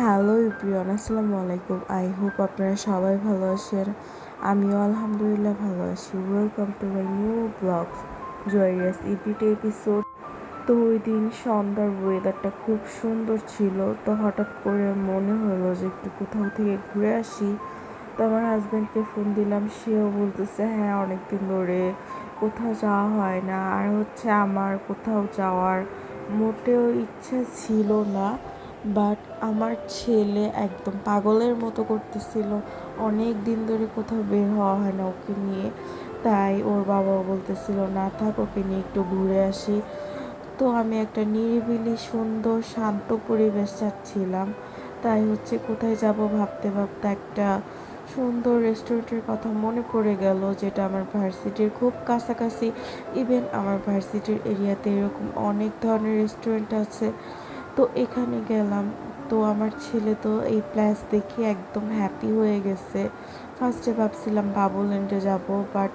Hello everyone, আসসালামু আলাইকুম। I hope আপনারা সবাই ভালো আছেন। আমিও আলহামদুলিল্লাহ ভালো আছি। Welcome to my new blog জয়াস EPT episode. তো ওই দিন সন্ধ্যার ওয়েদারটা খুব সুন্দর ছিল, তো হঠাৎ করে মনে হলো যে একটু কোথাও থেকে ঘুরে আসি। তো আমার হাজব্যান্ডকে ফোন দিলাম, সেও বলতেছে হ্যাঁ অনেকদিন ধরে কোথাও যাওয়া হয় না। আর আমার কোথাও যাওয়ার মোটেও ইচ্ছা ছিল না, বাট আমার ছেলে একদম পাগলের মতো করতেছিল। অনেক দিন ধরে কোথাও বের হওয়া হয় না ওকে নিয়ে, তাই ওর বাবাও বলতেছিল না থাক, ওকে নিয়ে একটু ঘুরে আসি। তো আমি একটা নিরিবিলি সুন্দর শান্ত পরিবেশ চাচ্ছিলাম, তাই কোথায় যাব ভাবতে ভাবতে একটা সুন্দর রেস্টুরেন্টের কথা মনে পড়ে গেল, যেটা আমার ভার্সিটির খুব কাছাকাছি। ইভেন আমার ভার্সিটির এরিয়াতে এরকম অনেক ধরনের রেস্টুরেন্ট আছে। তো এখানে গেলাম। তো আমার ছেলে তো এই প্লেস দেখে একদম হ্যাপি হয়ে গেছে। ফার্স্টে ভাবছিলাম বাবুল্যান্ডে যাব, বাট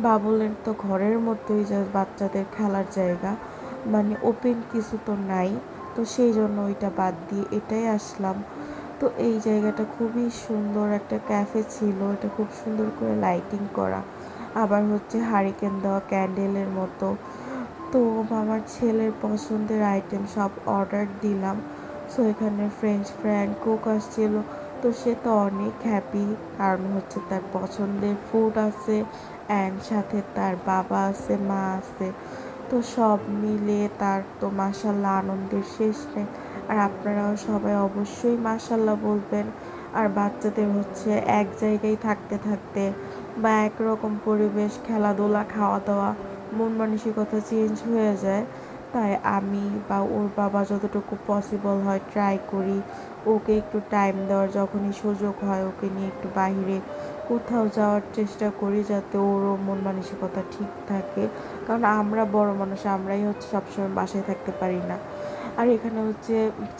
বাবুল্যান্ড তো ঘরের মধ্যেই জাস্ট বাচ্চাদের খেলার জায়গা, মানে ওপেন কিছু তো নাই। তো সেই জন্য ওইটা বাদ দিয়ে এটাই আসলাম। তো এই জায়গাটা খুবই সুন্দর, একটা ক্যাফে ছিল, এটা খুব সুন্দর করে লাইটিং করা, আবার হারিকেন দেওয়া ক্যান্ডেলের মতো। তো আমার ছেলের পছন্দের আইটেম সব অর্ডার দিলাম। সো এখানে ফ্রেঞ্চ ফ্রাই অ্যান্ড কোক আসছিল। তো সে তো অনেক হ্যাপি, কারণ তার পছন্দের ফুড আছে অ্যান্ড সাথে তার বাবা আছে, মা আছে। তো সব মিলে তার তো মাশাল্লাহ আনন্দের শেষ নেই। আর আপনারাও সবাই অবশ্যই মাশাল্লাহ বলবেন। আর বাচ্চাদের এক জায়গায় থাকতে থাকতে বা একরকম পরিবেশ, খেলাধুলা, খাওয়া দাওয়া, মন মানসিকতা চেঞ্জ হয়ে যায়। তাই আমি বা ওর বাবা যতটুকু পসিবল হয় ট্রাই করি ওকে একটু টাইম দেওয়ার, যখনই সুযোগ হয় ওকে নিয়ে একটু বাইরে কোথাও যাওয়ার চেষ্টা করি, যাতে ওরও মন মানসিকতা ঠিক থাকে। কারণ আমরা বড় মানুষ, আমরাই সবসময় বাসায় থাকতে পারি না। আর এখানে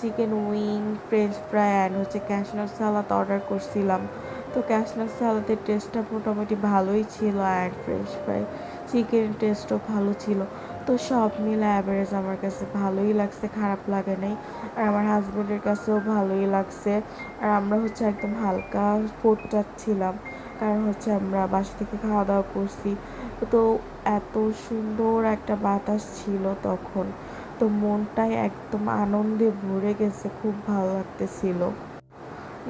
chicken wing, French fry and cashew nut salad order করছিলাম। তো ক্যাশনাট সালাদের টেস্টটা মোটামুটি ভালোই ছিল, অ্যান্ড ফ্রেঞ্চ ফ্রাই চিকেন টেস্টও ভালো ছিল। তো সব মিলে অ্যাভারেজ আমার কাছে ভালোই লাগছে, খারাপ লাগে নাই। আর আমার হাজব্যান্ডের কাছেও ভালোই লাগছে। আর আমরা একদম হালকা ফুড চাচ্ছিলাম, কারণ আমরা বাসা থেকে খাওয়া দাওয়া করছি। তো এত সুন্দর একটা বাতাস ছিল তখন, তো মনটাই একদম আনন্দে ভরে গেছে, খুব ভালো লাগতেছিল।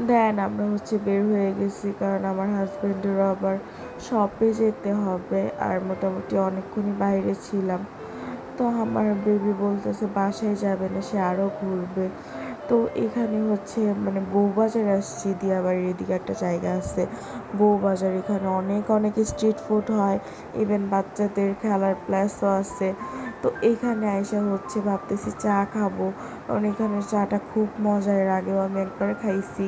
দেন আমরা বের হয়ে গেছি, কারণ আমার হাজব্যান্ডেরও আবার শপে যেতে হবে। আর মোটামুটি অনেকক্ষণই বাইরে ছিলাম। তো আমার বেবি বলতেছে বাসায় যাবে না, সে আরও ঘুরবে। তো এখানে মানে বউবাজার আসছি, দিয়াবাড়ির এদিকে একটা জায়গা আছে বউবাজার, এখানে অনেক অনেক স্ট্রিট ফুড হয়, ইভেন বাচ্চাদের খেলার প্লেসও আছে। তো এখানে আইসা ভাবতেছি চা খাবো, কারণ এখানের চাটা খুব মজার, এর আগেও আমি একবার খাইছি।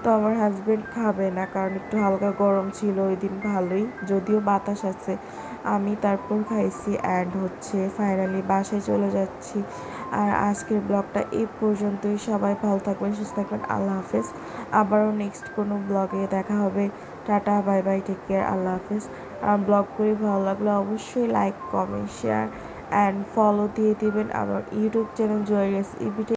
তো আমার হাজব্যান্ড খাবে না, কারণ একটু হালকা গরম ছিল ওই দিন, ভালোই যদিও বাতাস আছে। আমি তারপর খাইছি অ্যান্ড ফাইনালি বাসায় চলে যাচ্ছি। আর আজকের ব্লগটা এই পর্যন্তই। সবাই ভালো থাকবেন, সুস্থ থাকবেন, আল্লাহ হাফেজ। আবারও নেক্সট কোনো ব্লগে দেখা হবে। Tata, bye bye, take care, আল্লাহ হাফেজ। আর ব্লগগুলি ভালো লাগলে অবশ্যই like, comment, share and follow দিয়ে দিবেন আমার ইউটিউব চ্যানেল জয়াস ইবিটি।